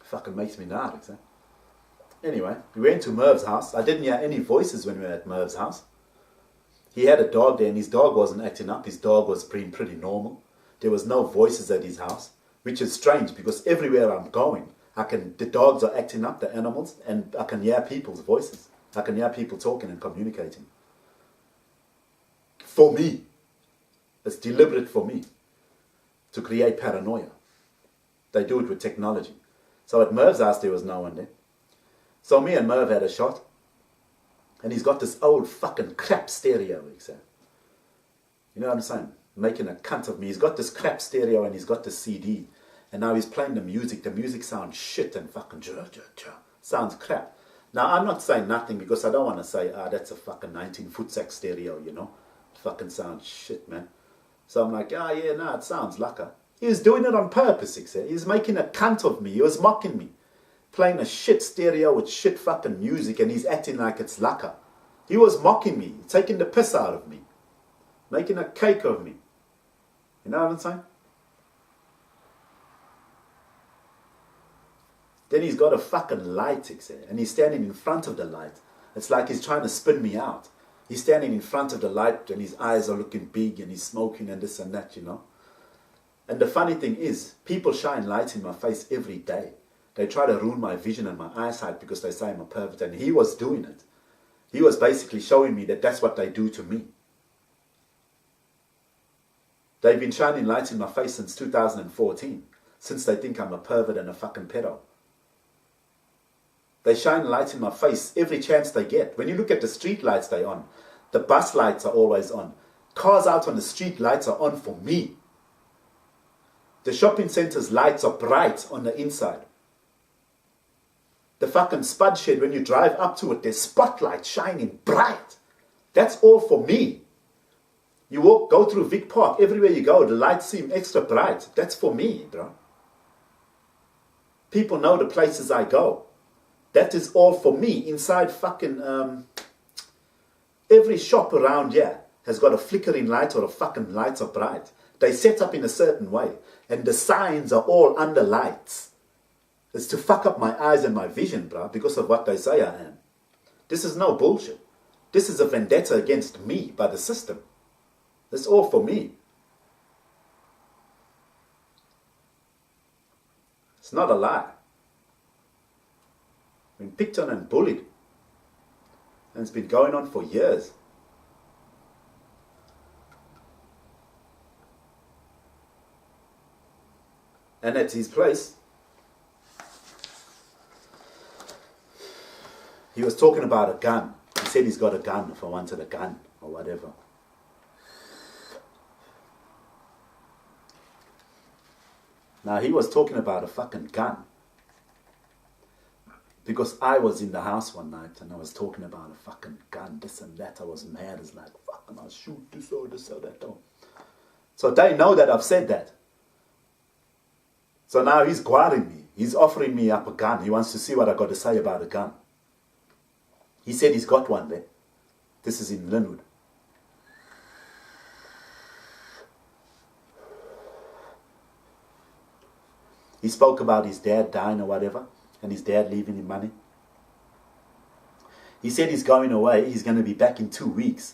Fucking makes me nervous, eh? Anyway, we went to Merv's house. I didn't hear any voices when we were at Merv's house. He had a dog there, and his dog wasn't acting up. His dog was being pretty normal. There was no voices at his house, which is strange because everywhere I'm going, the dogs are acting up, the animals, and I can hear people's voices. I can hear people talking and communicating. For me, it's deliberate for me to create paranoia. They do it with technology. So at Merv's house, there was no one there. So me and Merv had a shot. And he's got this old fucking crap stereo, he said. You know what I'm saying? Making a cunt of me. He's got this crap stereo and he's got this CD. And now he's playing the music. The music sounds shit and fucking sounds crap. Now, I'm not saying nothing because I don't want to say, that's a fucking 19-foot sack stereo, you know. It fucking sounds shit, man. So I'm like, it sounds lacquer. He was doing it on purpose, he said. He was making a cunt of me. He was mocking me. Playing a shit stereo with shit fucking music and he's acting like it's lacquer. He was mocking me, taking the piss out of me, making a cake of me. You know what I'm saying? Then he's got a fucking light, he said, and he's standing in front of the light. It's like he's trying to spin me out. He's standing in front of the light and his eyes are looking big and he's smoking and this and that, you know. And the funny thing is, people shine light in my face every day. They try to ruin my vision and my eyesight because they say I'm a pervert. And he was doing it. He was basically showing me that that's what they do to me. They've been shining lights in my face since 2014. Since they think I'm a pervert and a fucking pedo. They shine lights in my face every chance they get. When you look at the street lights they're on, the bus lights are always on. Cars out on the street lights are on for me. The shopping centre's lights are bright on the inside. The fucking spud shed, when you drive up to it, there's spotlights shining bright. That's all for me. You go through Vic Park, everywhere you go, the lights seem extra bright. That's for me, bro. People know the places I go. That is all for me. Inside fucking, every shop around here has got a flickering light or a fucking lights are bright. They set up in a certain way. And the signs are all under lights. It's to fuck up my eyes and my vision, bro, because of what they say I am. This is no bullshit. This is a vendetta against me by the system. It's all for me. It's not a lie. I've been picked on and bullied. And it's been going on for years. And at his place, he was talking about a gun. He said he's got a gun if I wanted a gun or whatever. Now he was talking about a fucking gun. Because I was in the house one night and I was talking about a fucking gun, this and that. I was mad. It's like, fucking I'll shoot this or that. So they know that I've said that. So now he's guarding me. He's offering me up a gun. He wants to see what I got to say about a gun. He said he's got one there. This is in Linwood. He spoke about his dad dying or whatever, and his dad leaving him money. He said he's going away. He's going to be back in 2 weeks.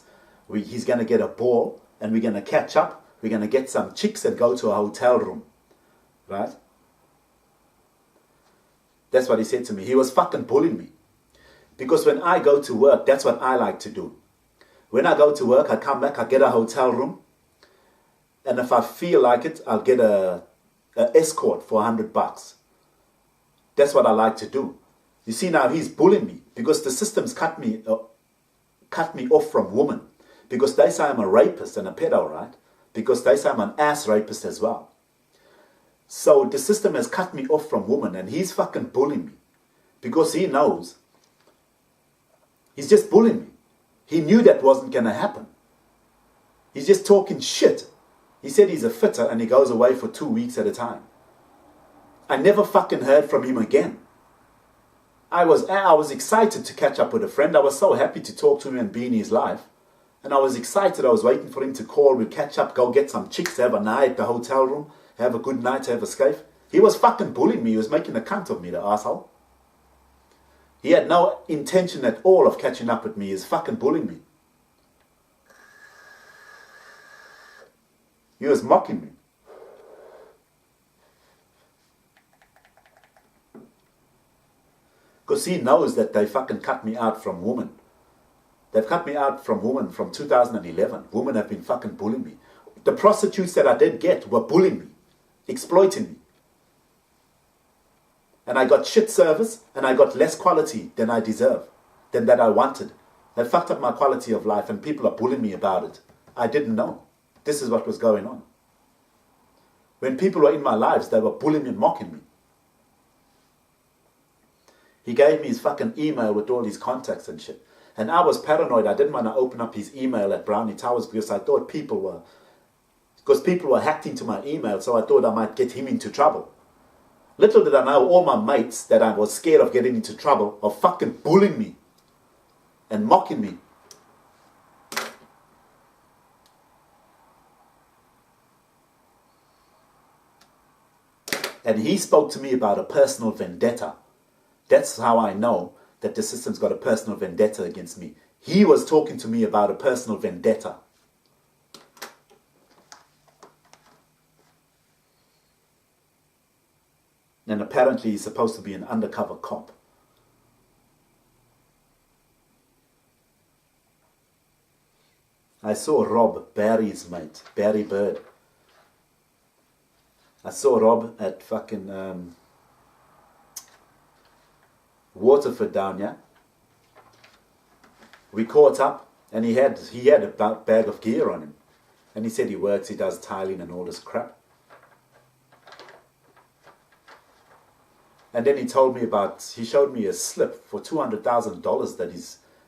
He's going to get a ball, and we're going to catch up. We're going to get some chicks and go to a hotel room. Right? That's what he said to me. He was fucking bullying me. Because when I go to work, that's what I like to do. When I go to work, I come back, I get a hotel room. And if I feel like it, I'll get a escort for $100. That's what I like to do. You see, now he's bullying me because the system's cut me off from women. Because they say I'm a rapist and a pedo, right? Because they say I'm an ass rapist as well. So the system has cut me off from women and he's fucking bullying me. Because he knows. He's just bullying me. He knew that wasn't going to happen. He's just talking shit. He said he's a fitter and he goes away for 2 weeks at a time. I never fucking heard from him again. I was excited to catch up with a friend. I was so happy to talk to him and be in his life. And I was excited. I was waiting for him to call. We'd catch up, go get some chicks, have a night at the hotel room, have a good night, have a scape. He was fucking bullying me. He was making a cunt of me, the asshole. He had no intention at all of catching up with me. He was fucking bullying me. He was mocking me. Because he knows that they fucking cut me out from women. They've cut me out from women from 2011. Women have been fucking bullying me. The prostitutes that I did get were bullying me, exploiting me. And I got shit service, and I got less quality than I deserve, than that I wanted. They fucked up my quality of life, and people are bullying me about it. I didn't know. This is what was going on. When people were in my lives, they were bullying me and mocking me. He gave me his fucking email with all his contacts and shit. And I was paranoid. I didn't want to open up his email at Brownie Towers because I thought people were hacked into my email, so I thought I might get him into trouble. Little did I know, all my mates that I was scared of getting into trouble are fucking bullying me and mocking me. And he spoke to me about a personal vendetta. That's how I know that the system's got a personal vendetta against me. He was talking to me about a personal vendetta. And apparently he's supposed to be an undercover cop. I saw Rob, Barry's mate, Barry Bird. I saw Rob at fucking Waterford down here. We caught up, and he had a bag of gear on him. And he said he works, he does tiling and all this crap. And then he showed me a slip for $200,000 that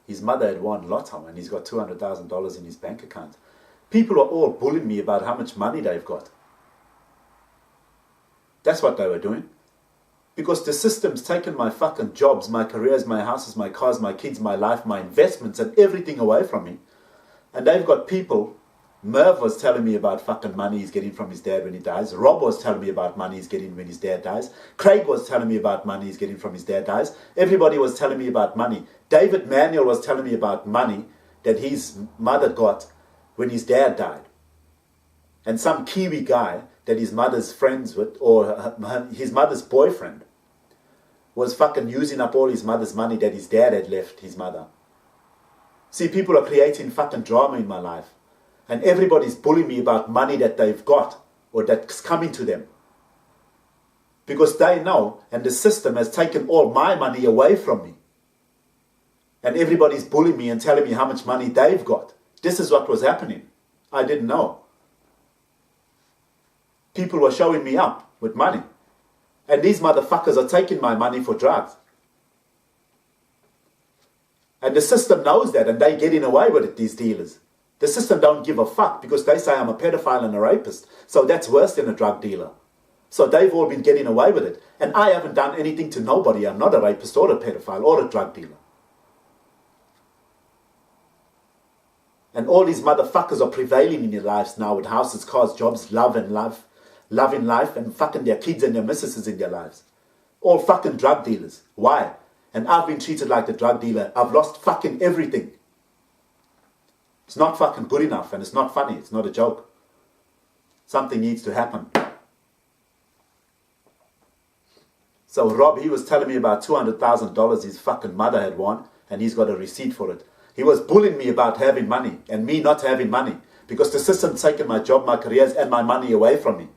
his mother had won lotto, and he's got $200,000 in his bank account. People are all bullying me about how much money they've got. That's what they were doing. Because the system's taken my fucking jobs, my careers, my houses, my cars, my kids, my life, my investments, and everything away from me. And they've got people. Merv was telling me about fucking money he's getting from his dad when he dies. Rob was telling me about money he's getting when his dad dies. Craig was telling me about money he's getting from his dad dies. Everybody was telling me about money. David Manuel was telling me about money that his mother got when his dad died. And some Kiwi guy that his mother's friends with, or his mother's boyfriend, was fucking using up all his mother's money that his dad had left his mother. See, people are creating fucking drama in my life. And everybody's bullying me about money that they've got or that's coming to them. Because they know, and the system has taken all my money away from me. And everybody's bullying me and telling me how much money they've got. This is what was happening. I didn't know. People were showing me up with money. And these motherfuckers are taking my money for drugs. And the system knows that, and they're getting away with it, these dealers. The system don't give a fuck because they say I'm a pedophile and a rapist. So that's worse than a drug dealer. So they've all been getting away with it. And I haven't done anything to nobody. I'm not a rapist or a pedophile or a drug dealer. And all these motherfuckers are prevailing in their lives now with houses, cars, jobs, love in life, and fucking their kids and their missuses in their lives. All fucking drug dealers. Why? And I've been treated like the drug dealer. I've lost fucking everything. It's not fucking good enough, and it's not funny. It's not a joke. Something needs to happen. So Rob, he was telling me about $200,000 his fucking mother had won, and he's got a receipt for it. He was bullying me about having money, and me not having money, because the system's taken my job, my careers, and my money away from me.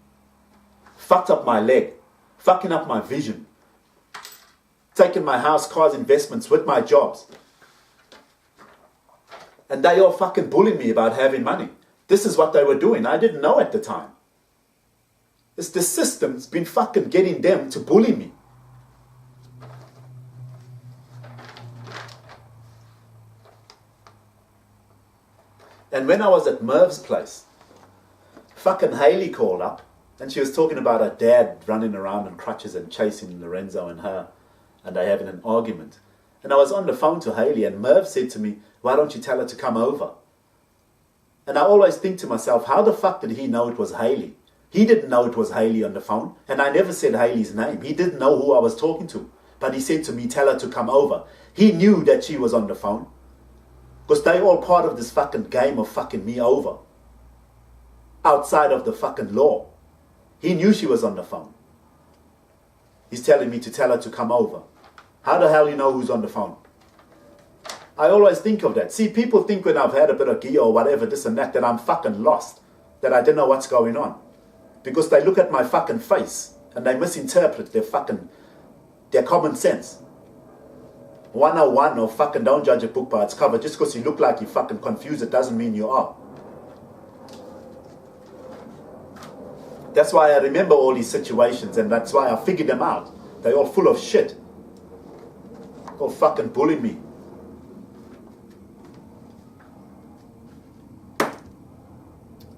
Fucked up my leg. Fucking up my vision. Taking my house, cars, investments with my jobs. And they all fucking bullying me about having money. This is what they were doing. I didn't know at the time. It's the system's been fucking getting them to bully me. And when I was at Merv's place, fucking Hayley called up and she was talking about her dad running around on crutches and chasing Lorenzo and her, and they having an argument. And I was on the phone to Hayley, and Merv said to me, "Why don't you tell her to come over?" And I always think to myself, how the fuck did he know it was Hayley? He didn't know it was Hayley on the phone, and I never said Hayley's name. He didn't know who I was talking to, but he said to me, tell her to come over. He knew that she was on the phone, because they all part of this fucking game of fucking me over, outside of the fucking law. He knew she was on the phone. He's telling me to tell her to come over. How the hell you know who's on the phone? I always think of that. See, people think when I've had a bit of gear or whatever, this and that I'm fucking lost, that I don't know what's going on. Because they look at my fucking face and they misinterpret their common sense. 101 or fucking don't judge a book by its cover. Just because you look like you're fucking confused, it doesn't mean you are. That's why I remember all these situations, and that's why I figured them out. They're all full of shit. All fucking bullying me.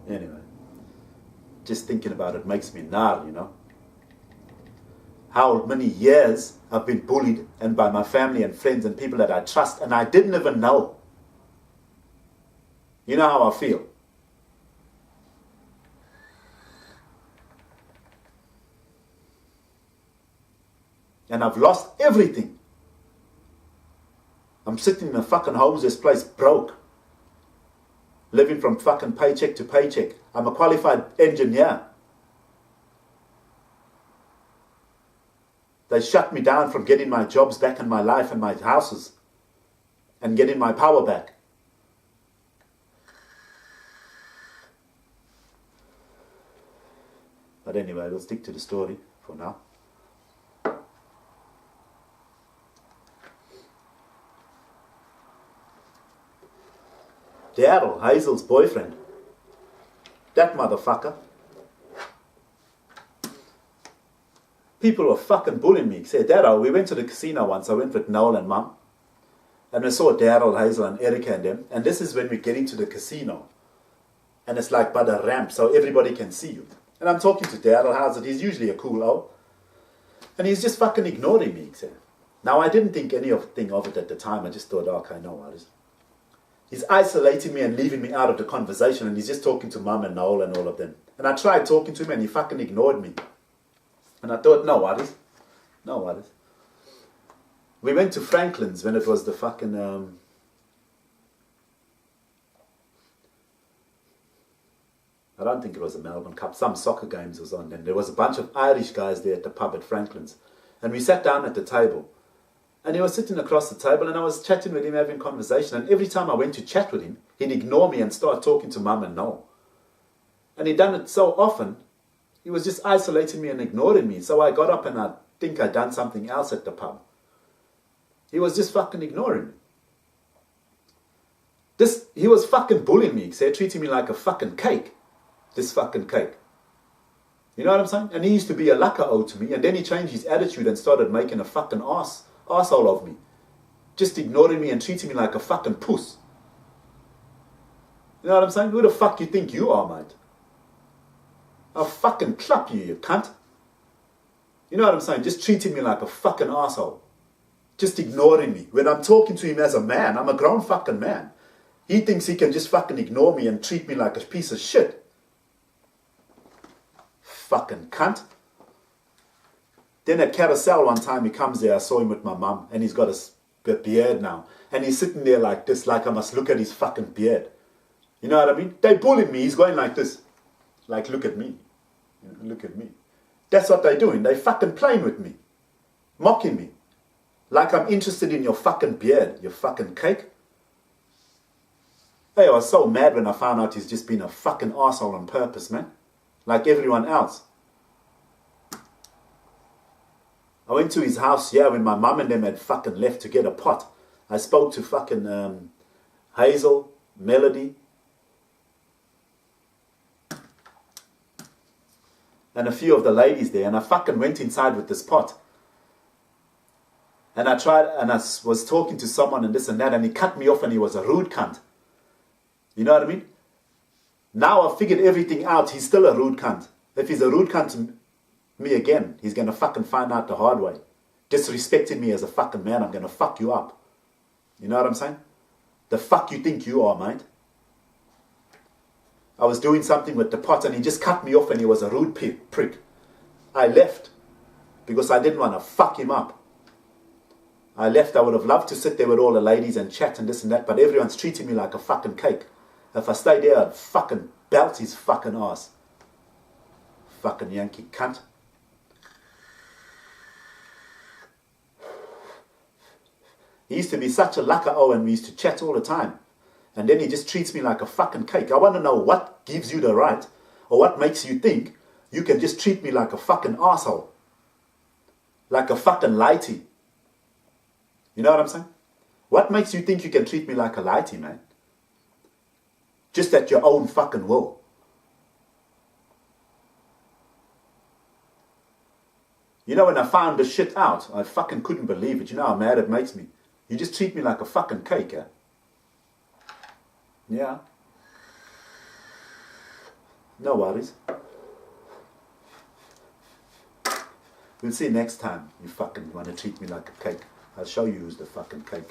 Anyway, just thinking about it makes me nar, you know. How many years I've been bullied, and by my family and friends and people that I trust, and I didn't even know. You know how I feel. And I've lost everything. I'm sitting in a fucking homeless place, broke. Living from fucking paycheck to paycheck. I'm a qualified engineer. They shut me down from getting my jobs back in my life and my houses. And getting my power back. But anyway, we'll stick to the story for now. Daryl, Hazel's boyfriend. That motherfucker. People were fucking bullying me. Said, Daryl, we went to the casino once. I went with Noel and Mum. And I saw Daryl, Hazel and Erica and them. And this is when we get into the casino. And it's like by the ramp so everybody can see you. And I'm talking to Daryl, how's it? He's usually a cool old. And he's just fucking ignoring me. He said. Now I didn't think anything of it at the time. I just thought, oh, okay, no worries. He's isolating me and leaving me out of the conversation, and he's just talking to Mum and Noel and all of them. And I tried talking to him and he fucking ignored me. And I thought, no worries. No worries. We went to Franklin's when it was the fucking... I don't think it was a Melbourne Cup. Some soccer games was on. And there was a bunch of Irish guys there at the pub at Franklin's. And we sat down at the table. And he was sitting across the table and I was chatting with him, having conversation. And every time I went to chat with him, he'd ignore me and start talking to Mum and Noel. And he'd done it so often, he was just isolating me and ignoring me. So I got up and I think I'd done something else at the pub. He was just fucking ignoring me. He was fucking bullying me, treating me like a fucking cake. This fucking cake. You know what I'm saying? And he used to be a laka-o to me, and then he changed his attitude and started making a fucking arsehole of me. Just ignoring me and treating me like a fucking puss. You know what I'm saying? Who the fuck you think you are, mate? I'll fucking clap you, you cunt. You know what I'm saying? Just treating me like a fucking asshole. Just ignoring me. When I'm talking to him as a man, I'm a grown fucking man. He thinks he can just fucking ignore me and treat me like a piece of shit. Fucking cunt. Then at Carousel one time he comes there, I saw him with my mum, and he's got a beard now. And he's sitting there like this, like I must look at his fucking beard. You know what I mean? They bullied me, he's going like this. Like, look at me. Look at me. That's what they're doing. They're fucking playing with me. Mocking me. Like I'm interested in your fucking beard, you fucking cake. Hey, I was so mad when I found out he's just been a fucking arsehole on purpose, man. Like everyone else. I went to his house, when my mum and them had fucking left to get a pot. I spoke to fucking Hazel, Melody, and a few of the ladies there, and I fucking went inside with this pot. And I was talking to someone and this and that, and he cut me off and he was a rude cunt. You know what I mean? Now I've figured everything out, he's still a rude cunt. If he's a rude cunt to me again, he's going to fucking find out the hard way. Disrespecting me as a fucking man, I'm going to fuck you up. You know what I'm saying? The fuck you think you are, mate? I was doing something with the pot and he just cut me off and he was a rude prick. I left because I didn't want to fuck him up. I left. I would have loved to sit there with all the ladies and chat and this and that, but everyone's treating me like a fucking cake. If I stayed there, I'd fucking belt his fucking ass. Fucking Yankee cunt. He used to be such a laka and we used to chat all the time. And then he just treats me like a fucking cake. I want to know what gives you the right or what makes you think you can just treat me like a fucking asshole. Like a fucking lighty. You know what I'm saying? What makes you think you can treat me like a lighty, man? Just at your own fucking will. You know, when I found this shit out, I fucking couldn't believe it. You know how mad it makes me? You just treat me like a fucking cake, eh? Yeah. No worries. We'll see next time you fucking want to treat me like a cake. I'll show you who's the fucking cake.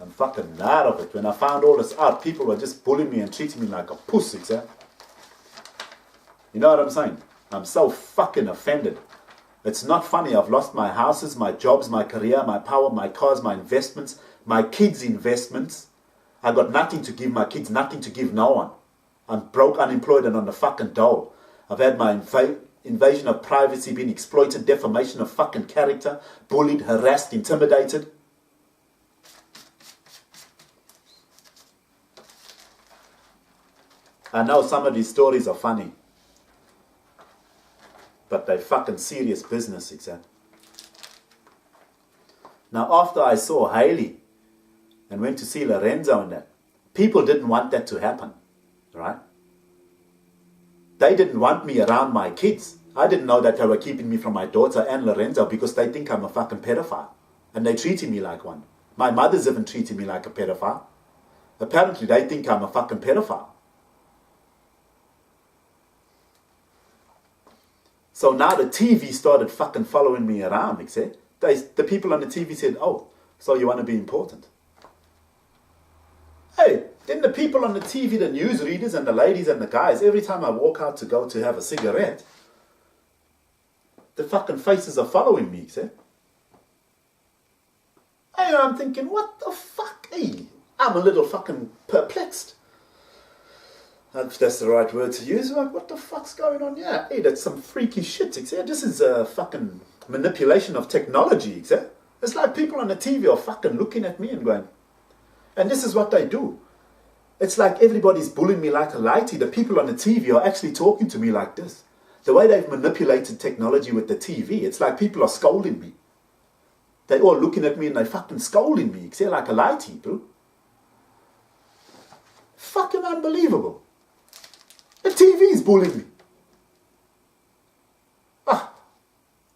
I'm fucking mad of it. When I found all this out, people were just bullying me and treating me like a pussy, eh? You know what I'm saying? I'm so fucking offended. It's not funny. I've lost my houses, my jobs, my career, my power, my cars, my investments, my kids' investments. I got nothing to give my kids, nothing to give no one. I'm broke, unemployed, and on the fucking dole. I've had my invasion of privacy being exploited, defamation of fucking character, bullied, harassed, intimidated. I know some of these stories are funny, but they're fucking serious business, except. Now, after I saw Haley and went to see Lorenzo and that, people didn't want that to happen, right? They didn't want me around my kids. I didn't know that they were keeping me from my daughter and Lorenzo because they think I'm a fucking pedophile. And they're treating me like one. My mother's even treating me like a pedophile. Apparently, they think I'm a fucking pedophile. So now the TV started fucking following me around, except the people on the TV said, oh, so you want to be important? Hey, then the people on the TV, the newsreaders and the ladies and the guys, every time I walk out to go to have a cigarette, the fucking faces are following me, except. Hey, I'm thinking, what the fuck? Hey, I'm a little fucking perplexed. If that's the right word to use, like, what the fuck's going on here? Hey, that's some freaky shit, except. This is a fucking manipulation of technology, except. It's like people on the TV are fucking looking at me and going, and this is what they do. It's like everybody's bullying me like a lighty. The people on the TV are actually talking to me like this. The way they've manipulated technology with the TV, it's like people are scolding me. They're all looking at me and they're fucking scolding me, except like a lighty, bro. Fucking unbelievable. The TV is bullying me. Ah,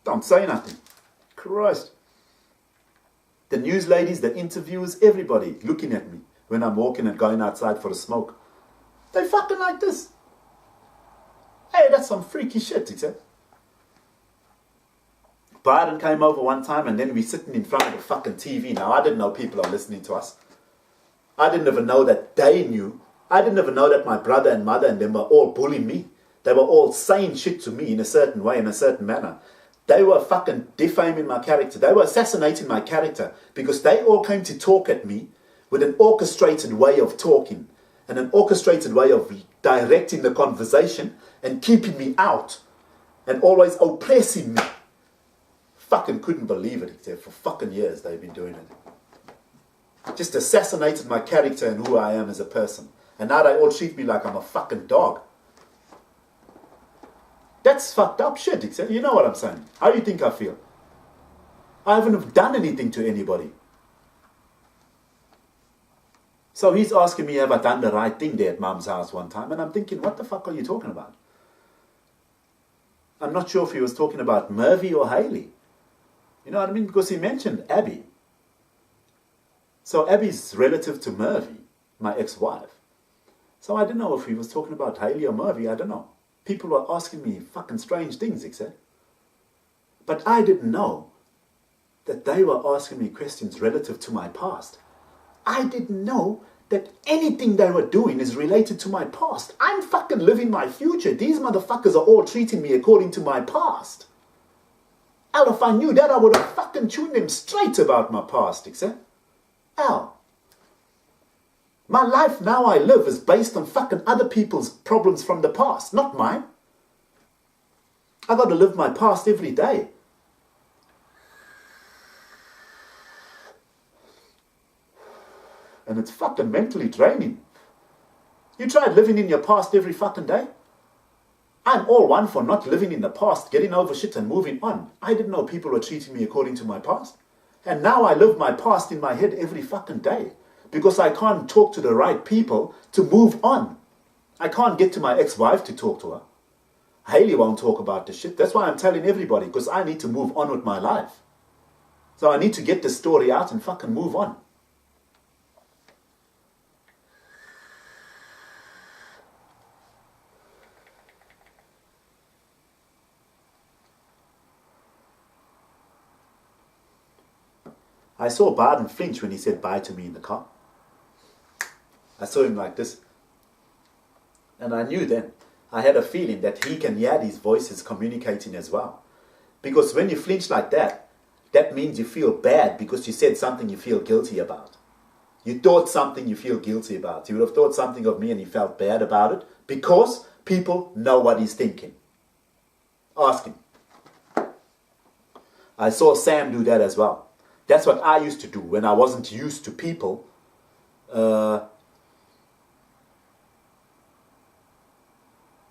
don't say nothing. Christ. The news ladies, the interviewers, everybody looking at me when I'm walking and going outside for a smoke. They fucking like this. Hey, that's some freaky shit, except. Biden came over one time and then we sitting in front of the fucking TV. Now, I didn't know people are listening to us. I didn't even know that they knew. I didn't even know that my brother and mother and them were all bullying me. They were all saying shit to me in a certain way, in a certain manner. They were fucking defaming my character. They were assassinating my character because they all came to talk at me with an orchestrated way of talking and an orchestrated way of directing the conversation and keeping me out and always oppressing me. Fucking couldn't believe it, except for fucking years they've been doing it. Just assassinated my character and who I am as a person. And now they all treat me like I'm a fucking dog. That's fucked up shit, except. You know what I'm saying? How do you think I feel? I haven't done anything to anybody. So he's asking me, have I done the right thing there at Mum's house one time? And I'm thinking, what the fuck are you talking about? I'm not sure if he was talking about Murphy or Haley. You know what I mean? Because he mentioned Abby. So Abby's relative to Murphy, my ex-wife. So I don't know if he was talking about Haley or Murphy, I don't know. People were asking me fucking strange things, except. But I didn't know that they were asking me questions relative to my past. I didn't know that anything they were doing is related to my past. I'm fucking living my future. These motherfuckers are all treating me according to my past. Hell, if I knew that, I would have fucking tuned them straight about my past, except. Hell. My life now I live is based on fucking other people's problems from the past, not mine. I got to live my past every day. And it's fucking mentally draining. You tried living in your past every fucking day? I'm all one for not living in the past, getting over shit and moving on. I didn't know people were treating me according to my past. And now I live my past in my head every fucking day. Because I can't talk to the right people to move on. I can't get to my ex-wife to talk to her. Haley won't talk about the shit. That's why I'm telling everybody, because I need to move on with my life. So I need to get the story out and fucking move on. I saw Barden flinch when he said bye to me in the car. I saw him like this. And I knew then, I had a feeling that he can hear these voices communicating as well. Because when you flinch like that, that means you feel bad because you said something you feel guilty about. You thought something you feel guilty about. You would have thought something of me and you felt bad about it because people know what he's thinking. Ask him. I saw Sam do that as well. That's what I used to do when I wasn't used to people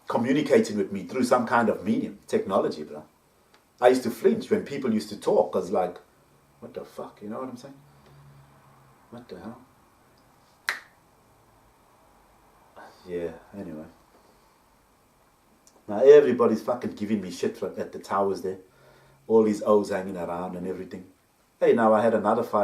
communicating with me through some kind of medium, technology, bro. I used to flinch when people used to talk, because like, what the fuck, you know what I'm saying? What the hell? Yeah, anyway. Now everybody's fucking giving me shit at the towers there. All these O's hanging around and everything. Hey, now I had another fight.